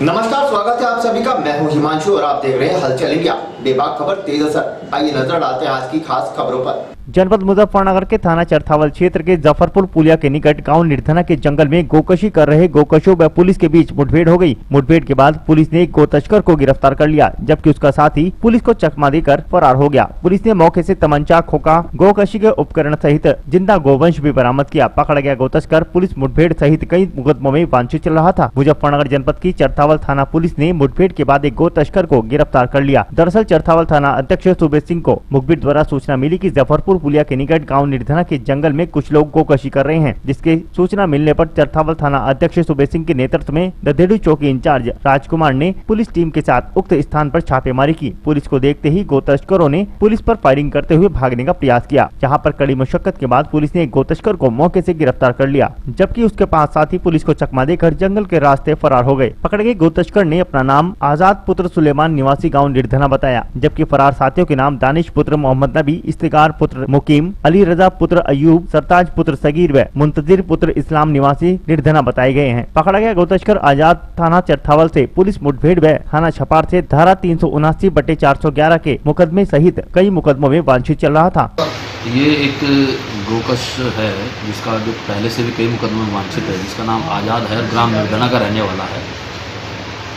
नमस्कार, स्वागत है आप सभी का। मैं हूं हिमांशु और आप देख रहे हैं हलचल इंडिया। बेबाक खबर तेज असर। आइए नजर डालते हैं आज की खास खबरों पर। जनपद मुजफ्फरनगर के थाना चरथावल क्षेत्र के जफरपुर पुलिया के निकट गांव निर्धना के जंगल में गोकशी कर रहे गोकशों व पुलिस के बीच मुठभेड़ हो गई। मुठभेड़ के बाद पुलिस ने एक गो तस्कर को गिरफ्तार कर लिया, जबकि उसका साथी पुलिस को चकमा देकर फरार हो गया। पुलिस ने मौके से तमंचा, खोखा, गोकशी के उपकरण सहित जिंदा गोवंश भी बरामद किया। पकड़ा गया गो तस्कर पुलिस मुठभेड़ सहित कई मुकदमों में वांछित चल रहा था। मुजफ्फरनगर जनपद की चरथावल थाना पुलिस ने मुठभेड़ के बाद एक गो तस्कर को गिरफ्तार कर लिया। दरअसल चरथावल थाना अध्यक्ष सुबेश सिंह को मुखबिर द्वारा सूचना मिली कि जफरपुर पुलिया के निकट गांव निर्धना के जंगल में कुछ लोग गोकशी कर रहे हैं, जिसके सूचना मिलने पर चरथावल थाना अध्यक्ष सुबेश सिंह के नेतृत्व में ददेड़ू चौकी इंचार्ज राजकुमार ने पुलिस टीम के साथ उक्त स्थान पर छापेमारी की। पुलिस को देखते ही गो तस्करों ने पुलिस पर फायरिंग करते हुए भागने का प्रयास किया, जहां पर कड़ी मशक्कत के बाद पुलिस ने गो तस्कर को मौके से गिरफ्तार कर लिया, जबकि उसके 5 साथी पुलिस को चकमा देकर जंगल के रास्ते फरार हो गए। पकड़े गए गो तस्कर ने अपना नाम आजाद पुत्र सुलेमान निवासी गाँव निर्धना बताया, जबकि फरार साथियों के नाम दानिश पुत्र मोहम्मद नबी, इफ्तिकार पुत्र मुकीम, अली रजा पुत्र अयूब, सरताज पुत्र सगीर व मुंतजिर पुत्र इस्लाम निवासी निर्धना बताए गए हैं। पकड़ा गया गो तस्कर आजाद थाना चरथावल से पुलिस मुठभेड़ व थाना छपार से धारा 379/411 के मुकदमे सहित कई मुकदमों में वांछित चल रहा था। ये एक गोकश है जिसका जो पहले से भी कई मुकदमों में वांछित है, जिसका नाम आजाद है, ग्राम निर्धना का रहने वाला है।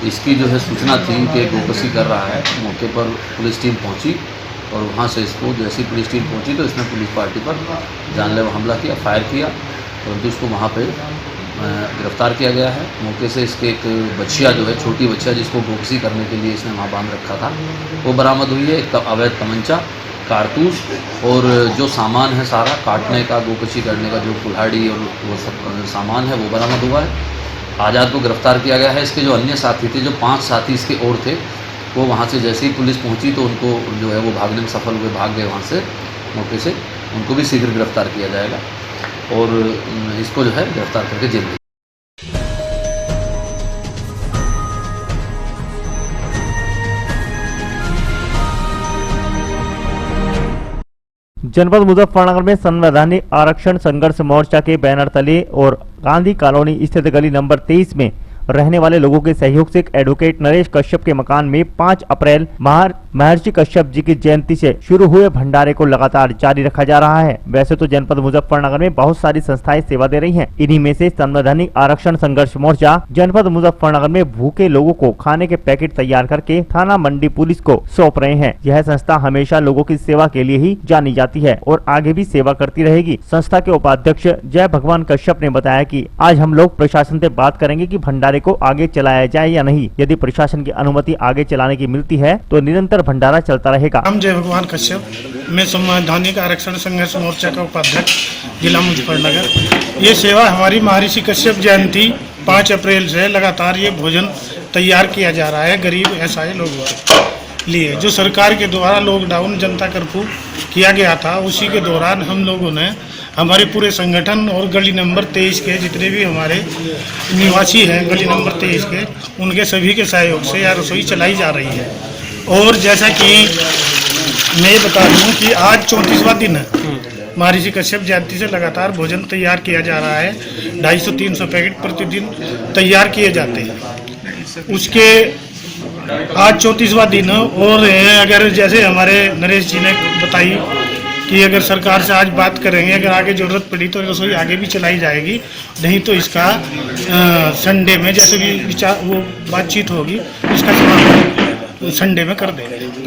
इसकी जो है सूचना थी कि गोकशी कर रहा है। मौके पर पुलिस टीम पहुंची और वहाँ से इसको जैसी पुलिस टीम पहुंची तो इसने पुलिस पार्टी पर जानलेवा हमला किया, फायर किया, परंतु इसको वहाँ पे गिरफ्तार किया गया है। मौके से इसके एक बच्चिया जो है, छोटी बच्चिया जिसको गोकशी करने के लिए इसने वहाँ बांध रखा था, वो बरामद हुई है। एक अवैध तमंचा, कारतूस और जो सामान है सारा काटने का, गोकशी करने का, जो कुल्हाड़ी और वो सब सामान है वो बरामद हुआ है। आज़ाद को गिरफ्तार किया गया है। इसके जो अन्य साथी थे, जो 5 साथी इसके और थे, वो वहाँ से जैसे ही पुलिस पहुँची तो उनको जो है वो भागने में सफल हुए, भाग गए वहाँ से मौके से। उनको भी शीघ्र गिरफ्तार किया जाएगा और इसको जो है गिरफ्तार करके जेल भेजा। जनपद मुजफ्फरनगर में संवैधानिक आरक्षण संघर्ष मोर्चा के बैनर तले और गांधी कॉलोनी स्थित गली नंबर 23 में रहने वाले लोगों के सहयोग से एडवोकेट नरेश कश्यप के मकान में 5 अप्रैल महर्षि कश्यप जी की जयंती से शुरू हुए भंडारे को लगातार जारी रखा जा रहा है। वैसे तो जनपद मुजफ्फरनगर में बहुत सारी संस्थाएं सेवा दे रही हैं। इन्हीं में से संवैधानिक आरक्षण संघर्ष मोर्चा जनपद मुजफ्फरनगर में भूखे लोगों को खाने के पैकेट तैयार करके थाना मंडी पुलिस को सौंप रहे हैं। यह संस्था हमेशा लोगों की सेवा के लिए ही जानी जाती है और आगे भी सेवा करती रहेगी। संस्था के उपाध्यक्ष जय भगवान कश्यप ने बताया कि आज हम लोग प्रशासन से बात करेंगे कि भंडारे को आगे चलाया जाए या नहीं। यदि प्रशासन की अनुमति आगे चलाने की मिलती है तो निरंतर भंडारा चलता रहेगा। हम जय भगवान कश्यप, मैं संवैधानिक आरक्षण संघर्ष मोर्चा का उपाध्यक्ष जिला मुजफ्फरनगर। ये सेवा हमारी महर्षि कश्यप जयंती 5 अप्रैल से लगातार ये भोजन तैयार किया जा रहा है गरीब असहाय लोगों के लिए। जो सरकार के द्वारा लॉकडाउन जनता कर्फ्यू किया गया था, उसी के दौरान हम लोगों ने हमारे पूरे संगठन और गली नंबर 23 के जितने भी हमारे निवासी हैं गली नंबर 23 के, उनके सभी के सहयोग से यह रसोई चलाई जा रही है। और जैसा कि मैं बता दूं कि आज 34वां दिन है महर्षि कश्यप जयंती से लगातार भोजन तैयार किया जा रहा है। 250-300 पैकेट प्रतिदिन तैयार किए जाते हैं। उसके आज 34वां दिन और अगर जैसे हमारे नरेश जी ने बताई कि अगर सरकार से आज बात करेंगे, अगर आगे ज़रूरत पड़ी तो रसोई आगे भी चलाई जाएगी, नहीं तो इसका संडे में जैसे भी विचार वो बातचीत होगी, इसका समापन संडे में कर देंगे।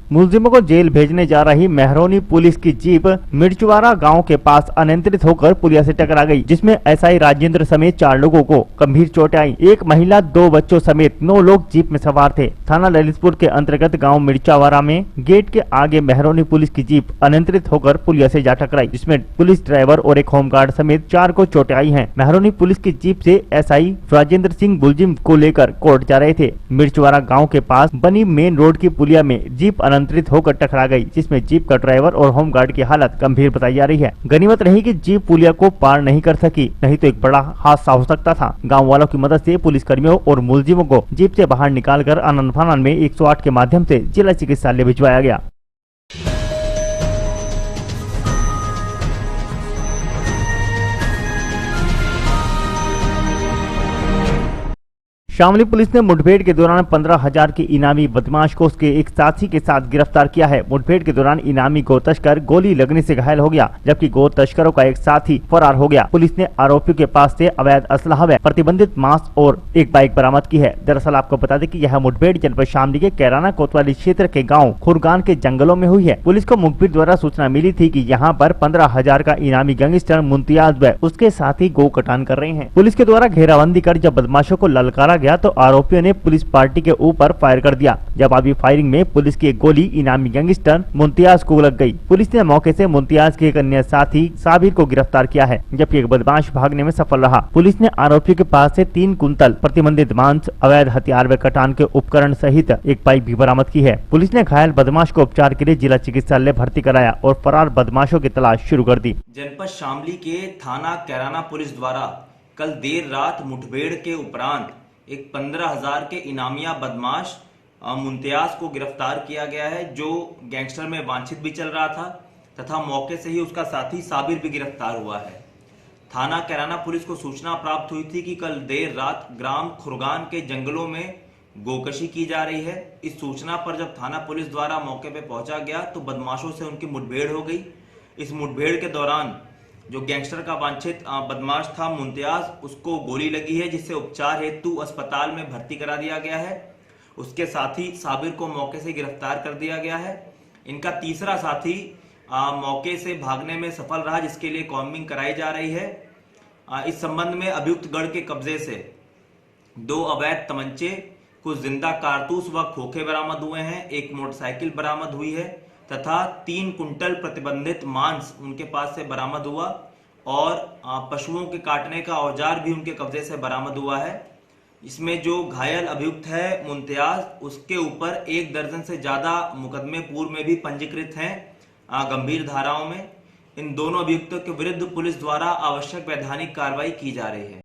मुलजिमों को जेल भेजने जा रही मेहरौनी पुलिस की जीप मिर्चवाड़ा गांव के पास अनियंत्रित होकर पुलिया से टकरा गई, जिसमें एसआई राजेंद्र समेत 4 लोगों को गंभीर चोटें आई। एक महिला, 2 बच्चों समेत 9 लोग जीप में सवार थे। थाना ललितपुर के अंतर्गत गांव मिर्चावाड़ा में गेट के आगे मेहरौनी पुलिस की जीप अनियंत्रित होकर पुलिया से जा टकराई, जिसमें पुलिस ड्राइवर और एक होमगार्ड समेत 4 को चोटें आई हैं। मेहरौनी पुलिस की जीप से एसआई राजेंद्र सिंह मुलजिम को लेकर कोर्ट जा रहे थे। मिर्चवाड़ा गाँव के पास बनी मेन रोड की पुलिया में जीप अनियंत्रित होकर टकरा गई, जिसमें जीप का ड्राइवर और होमगार्ड की हालत गंभीर बताई जा रही है। गनीमत रही कि जीप पुलिया को पार नहीं कर सकी, नहीं तो एक बड़ा हादसा हो सकता था। गांव वालों की मदद से पुलिस कर्मियों और मुलजिमों को जीप से बाहर निकालकर आनन फानन में 108 के माध्यम से जिला चिकित्सालय भिजवाया गया। शामली पुलिस ने मुठभेड़ के दौरान 15,000 के इनामी बदमाश को उसके एक साथी के साथ गिरफ्तार किया है। मुठभेड़ के दौरान इनामी गो तस्कर गोली लगने से घायल हो गया, जबकि गो तस्करों का एक साथी फरार हो गया। पुलिस ने आरोपियों के पास से अवैध असलहा व प्रतिबंधित मांस और एक बाइक बरामद की है। दरअसल आपको बता दें कि यह मुठभेड़ जनपद शामली के कैराना कोतवाली क्षेत्र के गाँव खुरगान के जंगलों में हुई है। पुलिस को मुखबिर द्वारा सूचना मिली थी कि यहाँ पर 15,000 का इनामी गैंगस्टर मुमताज व उसके साथी गो कटान कर रहे हैं। पुलिस के द्वारा घेराबंदी कर जब बदमाशों को ललकारा गया तो आरोपियों ने पुलिस पार्टी के ऊपर फायर कर दिया। जवाबी फायरिंग में पुलिस की एक गोली इनामी गैंगस्टर मुमताज को लग गई। पुलिस ने मौके से मुमताज के एक अन्य साथी साबिर को गिरफ्तार किया है, जबकि एक बदमाश भागने में सफल रहा। पुलिस ने आरोपियों के पास से 3 कुंतल प्रतिबंधित मांस, अवैध हथियार व कटान के उपकरण सहित एक बाइक भी बरामद की है। पुलिस ने घायल बदमाश को उपचार के लिए जिला चिकित्सालय भर्ती कराया और फरार बदमाशों की तलाश शुरू कर दी। जनपद शामली के थाना कैराना पुलिस द्वारा कल देर रात मुठभेड़ के उपरांत एक 15,000 के इनामिया बदमाश मुमताज को गिरफ्तार किया गया है, जो गैंगस्टर में वांछित भी चल रहा था तथा मौके से ही उसका साथी साबिर भी गिरफ्तार हुआ है। थाना कैराना पुलिस को सूचना प्राप्त हुई थी कि कल देर रात ग्राम खुरगान के जंगलों में गोकशी की जा रही है। इस सूचना पर जब थाना पुलिस द्वारा मौके पर पहुंचा गया तो बदमाशों से उनकी मुठभेड़ हो गई। इस मुठभेड़ के दौरान जो गैंगस्टर का वांछित बदमाश था मुमताज, उसको गोली लगी है, जिससे उपचार हेतु अस्पताल में भर्ती करा दिया गया है। उसके साथी साबिर को मौके से गिरफ्तार कर दिया गया है। इनका तीसरा साथी मौके से भागने में सफल रहा, जिसके लिए कॉम्बिंग कराई जा रही है। इस संबंध में अभियुक्त गढ़ के कब्जे से 2 अवैध तमंचे, कुछ जिंदा कारतूस व खोखे बरामद हुए हैं। एक मोटरसाइकिल बरामद हुई है तथा 3 कुंटल प्रतिबंधित मांस उनके पास से बरामद हुआ और पशुओं के काटने का औजार भी उनके कब्जे से बरामद हुआ है। इसमें जो घायल अभियुक्त है मुमताज, उसके ऊपर 1 दर्जन से ज्यादा मुकदमे पूर्व में भी पंजीकृत हैं गंभीर धाराओं में। इन दोनों अभियुक्तों के विरुद्ध पुलिस द्वारा आवश्यक वैधानिक कार्रवाई की जा रही है।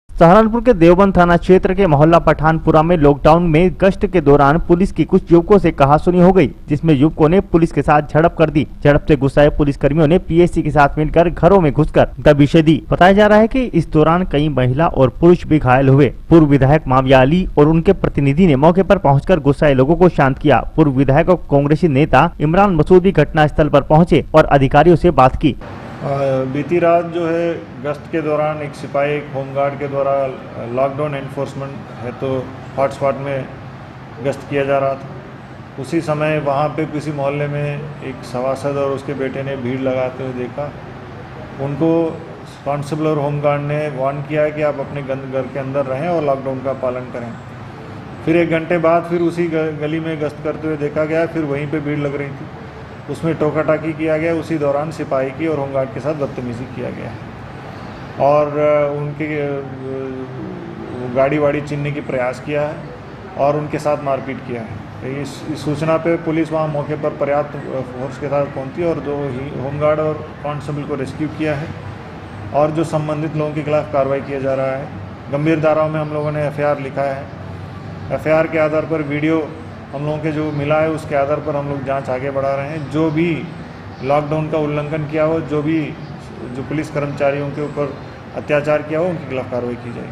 सहारनपुर के देवबंद थाना क्षेत्र के मोहल्ला पठानपुरा में लॉकडाउन में गश्त के दौरान पुलिस की कुछ युवकों से कहासुनी हो गई, जिसमें युवकों ने पुलिस के साथ झड़प कर दी। झड़प से गुस्साए पुलिस कर्मियों ने पीएससी के साथ मिलकर घरों में घुसकर दबिशें दी। बताया जा रहा है कि इस दौरान कई महिला और पुरुष भी घायल हुए। पूर्व विधायक माविया अली और उनके प्रतिनिधि ने मौके पर पहुंचकर गुस्साए लोगों को शांत किया। पूर्व विधायक और कांग्रेसी नेता इमरान मसूद भी घटना स्थल पर पहुंचे और अधिकारियों से बात की। बीती रात जो है गश्त के दौरान एक सिपाही, एक होमगार्ड के द्वारा लॉकडाउन एनफोर्समेंट है तो हॉटस्पॉट में गश्त किया जा रहा था। उसी समय वहाँ पे किसी मोहल्ले में एक सभासद और उसके बेटे ने भीड़ लगाते हुए देखा। उनको कांस्टेबल और होमगार्ड ने वार्न किया कि आप अपने घर के अंदर रहें और लॉकडाउन का पालन करें। फिर 1 घंटे बाद फिर उसी गली में गश्त करते हुए देखा गया, फिर वहीं पर भीड़ लग रही थी, उसमें टोका टाकी किया गया। उसी दौरान सिपाही की और होमगार्ड के साथ बदतमीजी किया गया और उनके गाड़ी वाड़ी छीनने की प्रयास किया है और उनके साथ मारपीट किया है। इस सूचना पे पुलिस वहाँ मौके पर पर्याप्त फोर्स के साथ पहुंची और 2 होमगार्ड और कांस्टेबल को रेस्क्यू किया है और जो संबंधित लोगों के खिलाफ कार्रवाई किया जा रहा है। गंभीर धाराओं में हम लोगों ने FIR लिखा है। FIR के आधार पर वीडियो हम लोगों के जो मिला है उसके आधार पर हम लोग जांच आगे बढ़ा रहे हैं। जो भी लॉकडाउन का उल्लंघन किया हो, जो पुलिस कर्मचारियों के ऊपर अत्याचार किया हो, उनके खिलाफ कार्रवाई की जाएगी।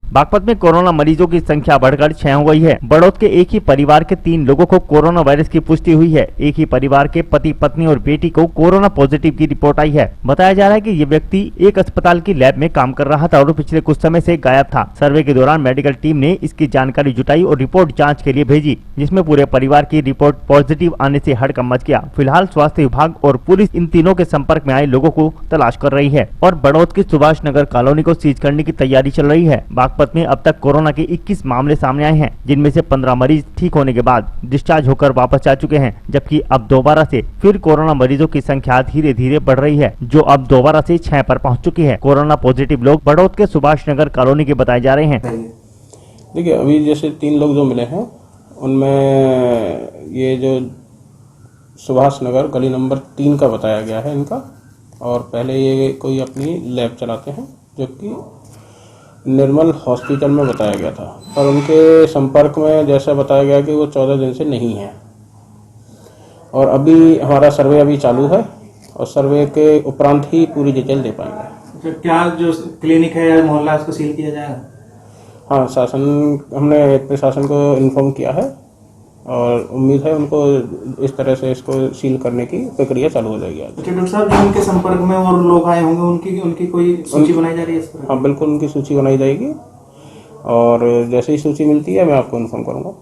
बागपत में कोरोना मरीजों की संख्या बढ़कर 6 हो गई है। बड़ौद के एक ही परिवार के 3 लोगों को कोरोना वायरस की पुष्टि हुई है। एक ही परिवार के पति, पत्नी और बेटी को कोरोना पॉजिटिव की रिपोर्ट आई है। बताया जा रहा है कि ये व्यक्ति एक अस्पताल की लैब में काम कर रहा था और पिछले कुछ समय से गायब था। सर्वे के दौरान मेडिकल टीम ने इसकी जानकारी जुटाई और रिपोर्ट जाँच के लिए भेजी, जिसमें पूरे परिवार की रिपोर्ट पॉजिटिव आने से हड़कंप मच गया। फिलहाल स्वास्थ्य विभाग और पुलिस इन तीनों के संपर्क में आए लोगों को तलाश कर रही है और बड़ौद की सुभाष नगर कॉलोनी को सीज करने की तैयारी चल रही है। बागपत में अब तक कोरोना के 21 मामले सामने आए हैं, जिनमें से 15 मरीज ठीक होने के बाद डिस्चार्ज होकर वापस जा चुके हैं, जबकि अब दोबारा से फिर कोरोना मरीजों की संख्या धीरे धीरे बढ़ रही है, जो अब दोबारा से 6 पर पहुंच चुकी है। कोरोना पॉजिटिव लोग बड़ौद के सुभाष नगर कॉलोनी के बताए जा रहे हैं। देखिए, अभी जैसे 3 लोग जो मिले हैं उनमें ये जो सुभाष नगर गली नंबर 3 का बताया गया है इनका, और पहले ये कोई अपनी लैब चलाते हैं जो कि निर्मल हॉस्पिटल में बताया गया था, पर उनके संपर्क में जैसा बताया गया कि वो 14 दिन से नहीं है। और अभी हमारा सर्वे अभी चालू है और सर्वे के उपरांत ही पूरी डिटेल दे पाएंगे। तो क्या जो क्लिनिक है या मोहल्ला उसको सील किया जाएगा? हाँ, हमने प्रशासन को इन्फॉर्म किया है और उम्मीद है उनको इस तरह से इसको सील करने की प्रक्रिया चालू हो जाएगी। अच्छा डॉक्टर साहब, जो उनके संपर्क में और लोग आए होंगे उनकी कोई सूची बनाई जा रही है इस पर? हाँ बिल्कुल, उनकी सूची बनाई जाएगी और जैसे ही सूची मिलती है मैं आपको इन्फॉर्म करूँगा।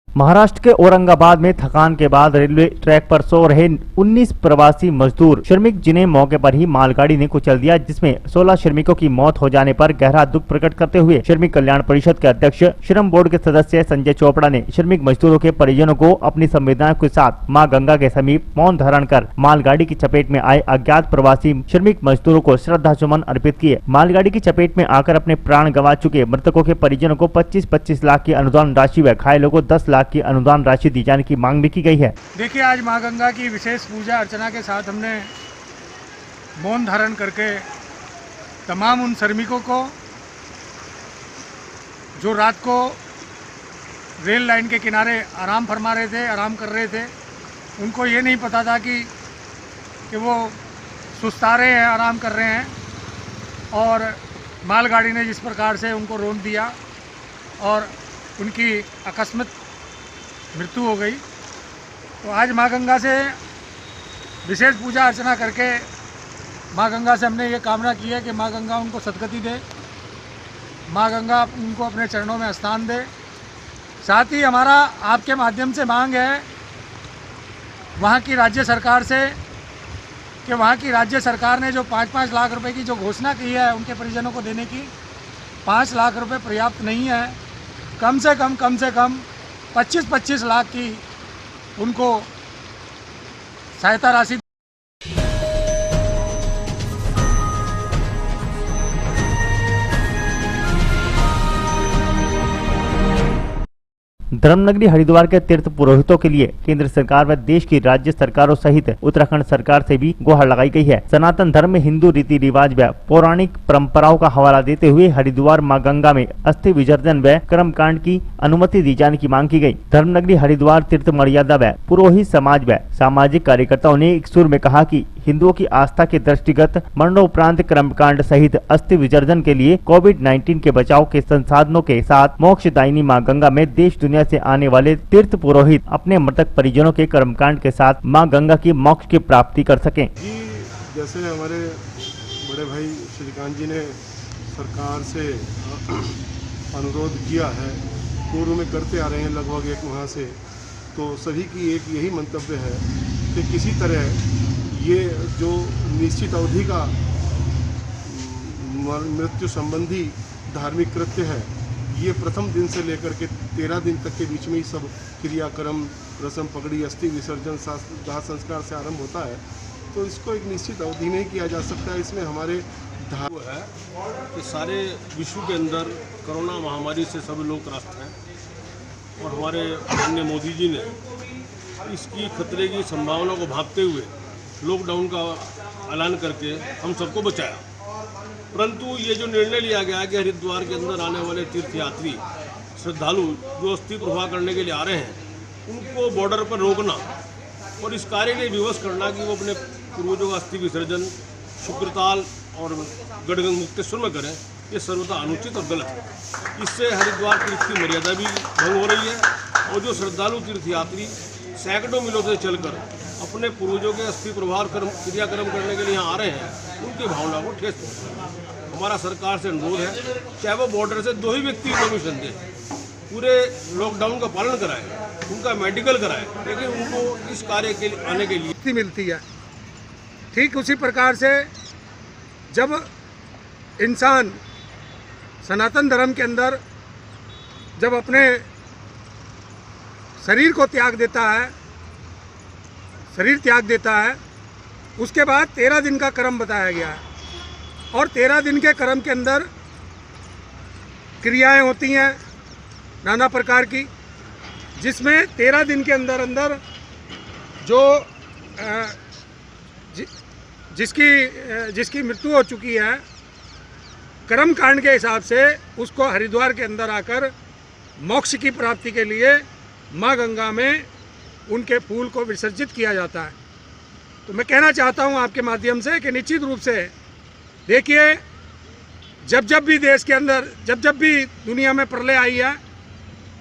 महाराष्ट्र के औरंगाबाद में थकान के बाद रेलवे ट्रैक पर सो रहे 19 प्रवासी मजदूर श्रमिक जिन्हें मौके पर ही मालगाड़ी ने कुचल दिया, जिसमें 16 श्रमिकों की मौत हो जाने पर गहरा दुख प्रकट करते हुए श्रमिक कल्याण परिषद के अध्यक्ष श्रम बोर्ड के सदस्य संजय चोपड़ा ने श्रमिक मजदूरों के परिजनों को अपनी संवेदनाओं के साथ मां गंगा के समीप मौन धारण कर मालगाड़ी की चपेट में आए अज्ञात प्रवासी श्रमिक मजदूरों को श्रद्धा सुमन अर्पित किए। मालगाड़ी की चपेट में आकर अपने प्राण गंवा चुके मृतकों के परिजनों को 25-25 लाख की अनुदान राशि व घायलों को 10 लाख की अनुदान राशि दी जाने की मांग भी की गई है। देखिए, आज मां गंगा की विशेष पूजा अर्चना के साथ हमने मौन धारण करके तमाम उन श्रमिकों को जो रात को रेल लाइन के किनारे आराम फरमा रहे थे, आराम कर रहे थे, उनको ये नहीं पता था कि वो सुस्ता रहे हैं, आराम कर रहे हैं, और मालगाड़ी ने जिस प्रकार से उनको रोक दिया और उनकी आकस्मिक मृत्यु हो गई। तो आज माँ गंगा से विशेष पूजा अर्चना करके माँ गंगा से हमने ये कामना की है कि माँ गंगा उनको सद्गति दे, माँ गंगा उनको अपने चरणों में स्थान दे। साथ ही हमारा आपके माध्यम से मांग है वहाँ की राज्य सरकार से कि वहाँ की राज्य सरकार ने जो 5-5 लाख रुपए की जो घोषणा की है उनके परिजनों को देने की, 5 लाख रुपए पर्याप्त नहीं है। कम से कम 25-25 लाख की उनको सहायता राशि। धर्मनगरी हरिद्वार के तीर्थ पुरोहितों के लिए केंद्र सरकार व देश की राज्य सरकारों सहित उत्तराखंड सरकार से भी गुहार लगाई गई है। सनातन धर्म में हिंदू रीति रिवाज व पौराणिक परंपराओं का हवाला देते हुए हरिद्वार मां गंगा में अस्थि विसर्जन व कर्मकांड की अनुमति दी जाने की मांग की गई। धर्मनगरी हरिद्वार तीर्थ मर्यादा व पुरोहित समाज व सामाजिक कार्यकर्ताओं ने एक सुर में कहा कि हिंदुओं की आस्था के दृष्टिगत मरणोपरांत कर्मकांड सहित अस्थि विसर्जन के लिए कोविड-19 के बचाव के संसाधनों के साथ मोक्षदायिनी मां गंगा में देश दुनिया से आने वाले तीर्थ पुरोहित अपने मृतक परिजनों के कर्मकांड के साथ मां गंगा की मोक्ष की प्राप्ति कर सकें। जैसे हमारे बड़े भाई श्रीकांत जी ने सरकार से अनुरोध किया है, पूर्व में करते आ रहे हैं लगभग एक माह से, तो सभी की एक यही मंतव्य है कि किसी तरह ये जो निश्चित अवधि का मृत्यु संबंधी धार्मिक कृत्य है, ये प्रथम दिन से लेकर के 13 दिन तक के बीच में ही सब क्रियाक्रम, रस्म पगड़ी, अस्थि विसर्जन, दाह संस्कार से आरंभ होता है। तो इसको एक निश्चित अवधि में किया जा सकता है। इसमें हमारे धर्म है कि सारे विश्व के अंदर कोरोना महामारी से सभी लोग त्रस्त हैं और हमारे माननीय मोदी जी ने इसकी खतरे की संभावना को भांपते हुए लॉकडाउन का ऐलान करके हम सबको बचाया। परंतु ये जो निर्णय लिया गया कि हरिद्वार के अंदर आने वाले तीर्थयात्री श्रद्धालु जो अस्थि प्रवाह करने के लिए आ रहे हैं, उनको बॉर्डर पर रोकना और इस कार्य के लिए विवश करना कि वो अपने पूर्वजों का अस्थि विसर्जन शुक्रताल और गढ़गंग मुक्तेश्वर में करें, ये सर्वथा अनुचित और गलत है। इससे हरिद्वार तीर्थ की मर्यादा भी भंग हो रही है और जो श्रद्धालु तीर्थयात्री सैकड़ों मीलों से चलकर अपने पूर्वजों के अस्थि प्रवाह क्रियाक्रम करने के लिए यहाँ आ रहे हैं, उनकी भावना को ठेस पहुँचे। हमारा सरकार से अनुरोध है, चाहे वो बॉर्डर से 2 ही व्यक्ति परमिशन दें, पूरे लॉकडाउन का पालन कराएं, उनका मेडिकल कराएं, लेकिन उनको इस कार्य के लिए आने के लिए मिलती है। ठीक उसी प्रकार से जब इंसान सनातन धर्म के अंदर जब अपने शरीर को त्याग देता है, शरीर त्याग देता है, उसके बाद 13 दिन का कर्म बताया गया है और 13 दिन के कर्म के अंदर क्रियाएं होती हैं नाना प्रकार की, जिसमें 13 दिन के अंदर अंदर जो जिसकी मृत्यु हो चुकी है, कर्म कांड के हिसाब से उसको हरिद्वार के अंदर आकर मोक्ष की प्राप्ति के लिए माँ गंगा में उनके फूल को विसर्जित किया जाता है। तो मैं कहना चाहता हूँ आपके माध्यम से कि निश्चित रूप से देखिए, जब भी देश के अंदर जब भी दुनिया में प्रलय आई है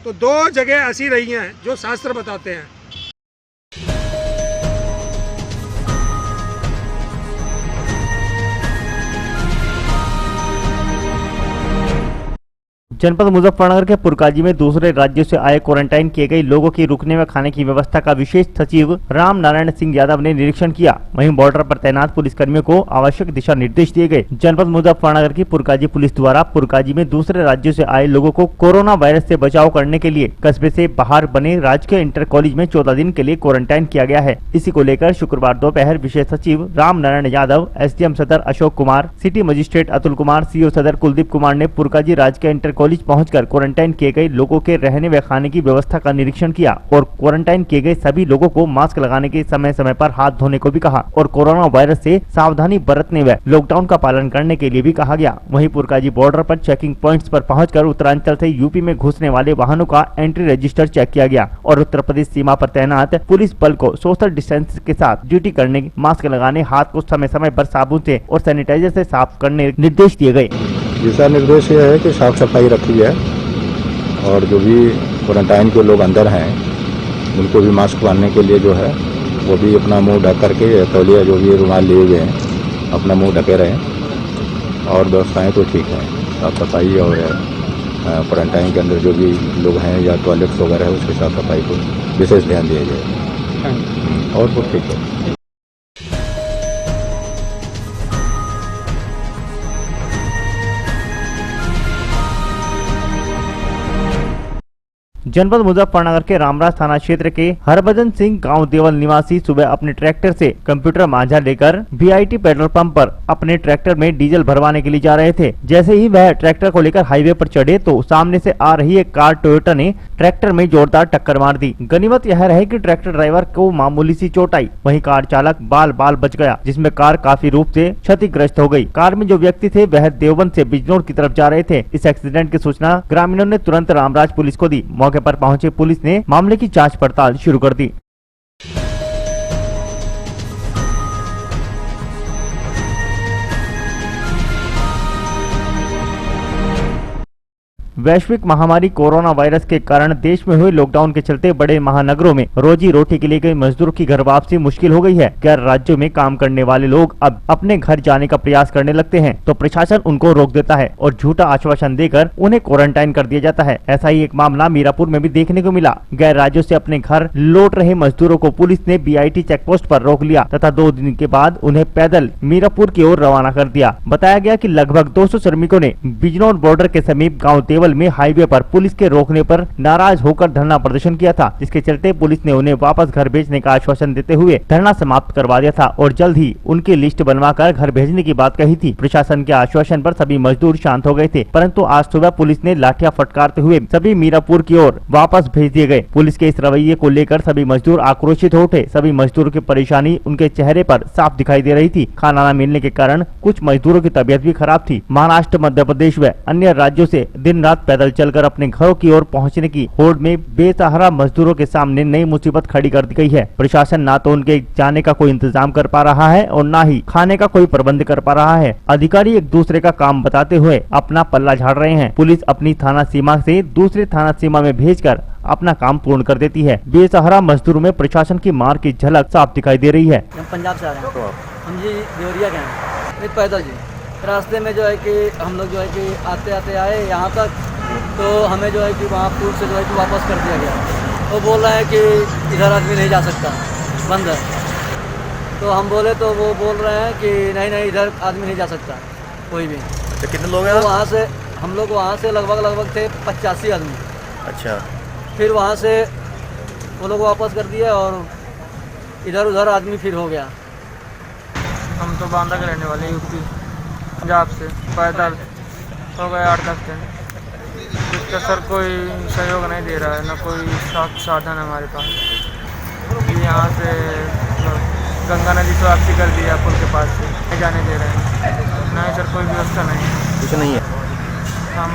तो 2 जगह ऐसी रही हैं जो शास्त्र बताते हैं। जनपद मुजफ्फरनगर के पुरकाजी में दूसरे राज्यों से आए क्वारंटाइन किए गए लोगों की रुकने व खाने की व्यवस्था का विशेष सचिव राम नारायण सिंह यादव ने निरीक्षण किया। वहीं बॉर्डर पर तैनात पुलिसकर्मियों को आवश्यक दिशा निर्देश दिए गए। जनपद मुजफ्फरनगर की पुरकाजी पुलिस द्वारा पुरकाजी में दूसरे राज्यों से आए लोगों को कोरोना वायरस से बचाव करने के लिए कस्बे से बाहर बने राजकीय इंटर कॉलेज में 14 दिन के लिए क्वारंटाइन किया गया है। इसी को लेकर शुक्रवार दोपहर विशेष सचिव राम नारायण यादव, SDM सदर Ashok Kumar, city magistrate Atul Kumar, CO सदर कुलदीप कुमार ने पुरकाजी राजकीय इंटर कॉलेज पहुंचकर क्वारंटाइन किए गए लोगों के रहने व खाने की व्यवस्था का निरीक्षण किया और क्वारंटाइन किए गए सभी लोगों को मास्क लगाने के समय समय पर हाथ धोने को भी कहा और कोरोना वायरस से सावधानी बरतने व लॉकडाउन का पालन करने के लिए भी कहा गया। वहीं पुरकाजी बॉर्डर पर चेकिंग पॉइंट्स पर पहुंचकर उत्तरांचल से यूपी में घुसने वाले वाहनों का एंट्री रजिस्टर चेक किया गया और उत्तर प्रदेश सीमा पर तैनात पुलिस बल को सोशल डिस्टेंस के साथ ड्यूटी करने, मास्क लगाने, हाथ को समय समय पर साबुन से और सैनिटाइजर से साफ करने निर्देश दिए गए। दिशा निर्देश ये है कि साफ सफाई रखी है और जो भी क्वारंटाइन के लोग अंदर हैं उनको भी मास्क बांधने के लिए जो है वो भी अपना मुंह ढक करके, तौलिया जो भी रुमाल लिए हुए हैं अपना मुंह ढके रहें और व्यवस्थाएं तो ठीक हैं। साफ सफाई और क्वारंटाइन के अंदर जो भी लोग हैं या टॉयलेट्स वगैरह है उसकी साफ सफाई को विशेष ध्यान दिया जाए और वो ठीक है। जनपद मुजफ्फरनगर के रामराज थाना क्षेत्र के हरभजन सिंह गांव देवल निवासी सुबह अपने ट्रैक्टर से कंप्यूटर मांझा लेकर VIT पेट्रोल पंप पर अपने ट्रैक्टर में डीजल भरवाने के लिए जा रहे थे। जैसे ही वह ट्रैक्टर को लेकर हाईवे पर चढ़े तो सामने से आ रही एक कार टोयोटा ने ट्रैक्टर में जोरदार टक्कर मार दी। गनीमत यह रही कि ट्रैक्टर ड्राइवर को मामूली सी चोट आई, वहीं कार चालक बाल बाल बच गया, जिसमें कार काफी रूप से क्षतिग्रस्त हो गई। कार में जो व्यक्ति थे वह देवबंद से बिजनौर की तरफ जा रहे थे। इस एक्सीडेंट की सूचना ग्रामीणों ने तुरंत रामराज पुलिस को दी। मौके पर पहुंचे पुलिस ने मामले की जांच पड़ताल शुरू कर दी। वैश्विक महामारी कोरोना वायरस के कारण देश में हुए लॉकडाउन के चलते बड़े महानगरों में रोजी रोटी के लिए गए मजदूरों की घर वापसी मुश्किल हो गई है। गैर राज्यों में काम करने वाले लोग अब अपने घर जाने का प्रयास करने लगते हैं तो प्रशासन उनको रोक देता है और झूठा आश्वासन देकर उन्हें क्वारंटाइन कर दिया जाता है। ऐसा ही एक मामला मीरापुर में भी देखने को मिला। गैर राज्यों से अपने घर लौट रहे मजदूरों को पुलिस ने BIT चेकपोस्ट पर रोक लिया तथा 2 दिन के बाद उन्हें पैदल मीरापुर की ओर रवाना कर दिया। बताया गया कि लगभग 200 श्रमिकों ने बिजनौर बॉर्डर के समीप गाँव देवल में हाईवे पर पुलिस के रोकने पर नाराज होकर धरना प्रदर्शन किया था, जिसके चलते पुलिस ने उन्हें वापस घर भेजने का आश्वासन देते हुए धरना समाप्त करवा दिया था और जल्द ही उनकी लिस्ट बनवाकर घर भेजने की बात कही थी। प्रशासन के आश्वासन पर सभी मजदूर शांत हो गए थे, परंतु आज सुबह पुलिस ने लाठियां फटकारते हुए सभी मीरापुर की ओर वापस भेज दिए गए। पुलिस के इस रवैये को लेकर सभी मजदूर आक्रोशित हो उठे। सभी मजदूरों की परेशानी उनके चेहरे पर साफ दिखाई दे रही थी। खाना न मिलने के कारण कुछ मजदूरों की तबीयत भी खराब थी। महाराष्ट्र, मध्य प्रदेश व अन्य राज्यों से दिन रात पैदल चलकर अपने घरों की ओर पहुंचने की होड़ में बेसहारा मजदूरों के सामने नई मुसीबत खड़ी कर दी गई है। प्रशासन ना तो उनके जाने का कोई इंतजाम कर पा रहा है और ना ही खाने का कोई प्रबंध कर पा रहा है। अधिकारी एक दूसरे का काम बताते हुए अपना पल्ला झाड़ रहे हैं। पुलिस अपनी थाना सीमा से दूसरी थाना सीमा में भेजकर अपना काम पूर्ण कर देती है। बेसहारा मजदूरों में प्रशासन की मार की झलक साफ दिखाई दे रही है। हम पंजाब से आ रहे हैं, हम जी देवरिया के हैं, पैदल जी। रास्ते में जो है कि हम लोग जो है कि आते आते आए यहाँ तक, तो हमें जो है कि वहाँ पुल से जो है कि वापस कर दिया गया। वो बोल रहे हैं कि इधर आदमी नहीं जा सकता, बंद है। तो हम बोले तो वो बोल रहे हैं कि नहीं नहीं इधर आदमी नहीं जा सकता कोई भी। तो कितने लोग हैं? तो वहाँ से हम लोग वहाँ से लगभग थे 85 आदमी। अच्छा। फिर वहाँ से वो लोग वापस कर दिया और इधर उधर आदमी फिर हो गया। हम तो बांदा के रहने वाले यूपी पंजाब से पैदल हो गए 8-10 दिन। इसका सर कोई सहयोग नहीं दे रहा है, ना कोई साधन है हमारे पास। यहाँ से गंगा नदी से वापसी कर दिया पुल के पास से, नहीं जाने दे रहे हैं। नहीं सर, कोई व्यवस्था नहीं है। कुछ नहीं है। हम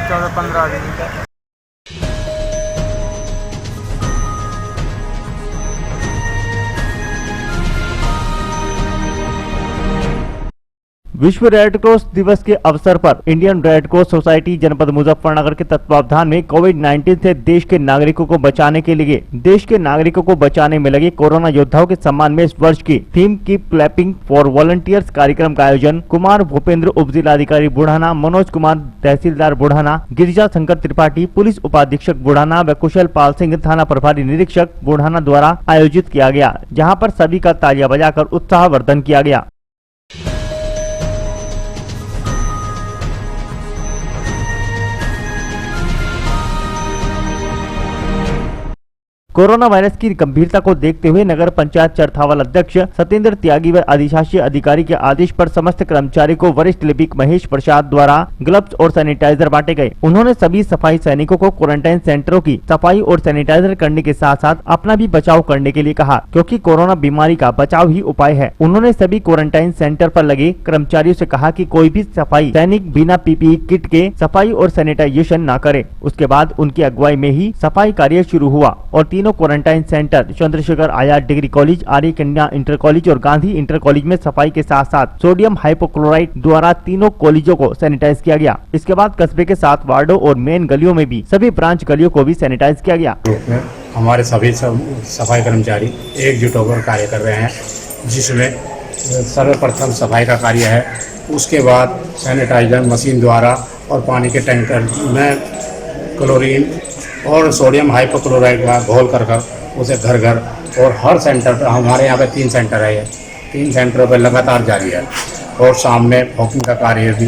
14-15 आदमी। विश्व रेड क्रॉस दिवस के अवसर पर इंडियन रेड क्रॉस सोसाइटी जनपद मुजफ्फरनगर के तत्वावधान में कोविड-19 से देश के नागरिकों को बचाने के लिए देश के नागरिकों को बचाने में लगे कोरोना योद्धाओं के सम्मान में इस वर्ष की theme keep clapping for volunteers कार्यक्रम का आयोजन कुमार भूपेंद्र उप जिलाधिकारी बुढ़ाना, मनोज कुमार तहसीलदार बुढ़ाना, गिरिजा शंकर त्रिपाठी पुलिस उपाधीक्षक बुढ़ाना व कुशल पाल सिंह थाना प्रभारी निरीक्षक बुढ़ाना द्वारा आयोजित किया गया, जहाँ पर सभी का तालियां बजाकर उत्साहवर्धन किया गया। कोरोना वायरस की गंभीरता को देखते हुए नगर पंचायत चरथावल अध्यक्ष सत्येंद्र त्यागी व अधिशासी अधिकारी के आदेश पर समस्त कर्मचारी को वरिष्ठ लिपिक महेश प्रसाद द्वारा ग्लव्स और सैनिटाइजर बांटे गए। उन्होंने सभी सफाई सैनिकों को क्वारंटाइन सेंटरों की सफाई और सैनिटाइजर करने के साथ साथ अपना भी बचाव करने के लिए कहा, क्योंकि कोरोना बीमारी का बचाव ही उपाय है। उन्होंने सभी क्वारंटाइन सेंटर पर लगे कर्मचारियों से कहा कि कोई भी सफाई सैनिक बिना पीपीई किट के सफाई और सैनिटाइजेशन न करे। उसके बाद उनकी अगुवाई में ही सफाई कार्य शुरू हुआ और तीनों quarantine centre Chandrashekhar Azad degree college, आर्य कन्या इंटर कॉलेज और गांधी इंटर कॉलेज में सफाई के साथ साथ सोडियम हाइपोक्लोराइड द्वारा तीनों कॉलेजों को सैनिटाइज किया गया। इसके बाद कस्बे के 7 वार्डों और मेन गलियों में भी सभी ब्रांच गलियों को भी सैनिटाइज किया गया। हमारे सभी सफाई कर्मचारी एकजुट होकर कार्य कर रहे हैं, जिसमें सर्वप्रथम सफाई का कार्य है, उसके बाद सैनिटाइजर मशीन द्वारा और पानी के टैंकर में क्लोरीन और सोडियम हाइपोक्लोराइड का घोल कर उसे घर घर और हर सेंटर पर, हमारे यहाँ पे 3 सेंटर है, ये 3 सेंटरों पर लगातार जारी है और शाम में फॉगिंग का कार्य भी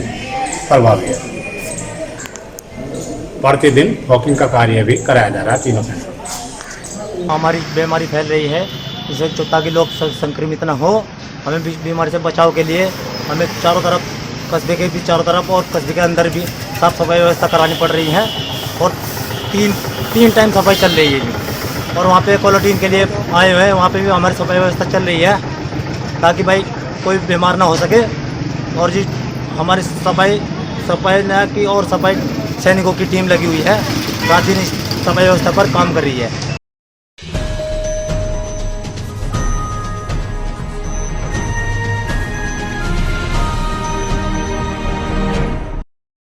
प्रभावी है। प्रतिदिन फॉगिंग का कार्य भी कराया जा रहा है तीनों सेंटर। हमारी बीमारी फैल रही है, जिससे ताकि लोग संक्रमित न हो, हमें बीमारी से बचाव के लिए हमें चारों तरफ, कस्बे के भी चारों तरफ और कस्बे के अंदर भी साफ सफाई व्यवस्था करानी पड़ रही है और तीन टाइम सफाई चल रही है। और वहाँ पे क्वारंटीन के लिए आए हुए हैं, वहाँ पे भी हमारी सफाई व्यवस्था चल रही है ताकि भाई कोई बीमार ना हो सके। और जी हमारी सफाई न की और सफाई सैनिकों की टीम लगी हुई है, रात दिन इस सफाई व्यवस्था पर काम कर रही है।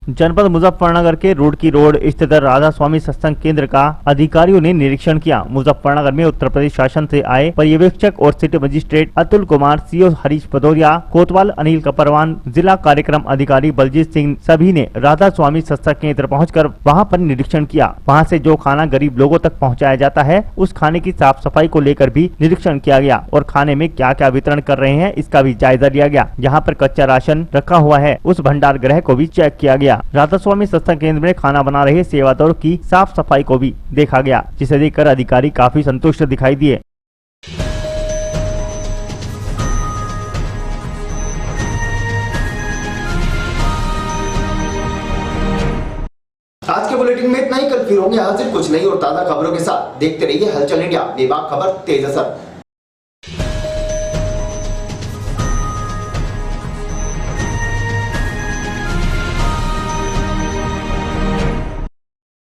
जनपद मुजफ्फरनगर के रुड़की रोड स्थित राधा स्वामी सत्संग केंद्र का अधिकारियों ने निरीक्षण किया। मुजफ्फरनगर में उत्तर प्रदेश शासन से आए पर्यवेक्षक और city magistrate Atul Kumar, CO Harish Bhadauria, कोतवाल अनिल कपरवान, जिला कार्यक्रम अधिकारी बलजीत सिंह सभी ने राधा स्वामी सत्संग केंद्र पहुंचकर वहां पर निरीक्षण किया। वहां से जो खाना गरीब लोगों तक पहुंचाया जाता है, उस खाने की साफ सफाई को लेकर भी निरीक्षण किया गया और खाने में क्या क्या वितरण कर रहे हैं इसका भी जायजा लिया गया। जहाँ पर कच्चा राशन रखा हुआ है, उस भंडार गृह को भी चेक किया गया। राधा स्वामी सत्संग केंद्र में खाना बना रहे सेवादारों की साफ सफाई को भी देखा गया, जिसे देखकर अधिकारी काफी संतुष्ट दिखाई दिए। आज के बुलेटिन में इतना ही। कल फिर होंगे हाजिर कुछ नई और ताजा खबरों के साथ। देखते रहिए हलचल इंडिया, बेबाक खबर तेज असर।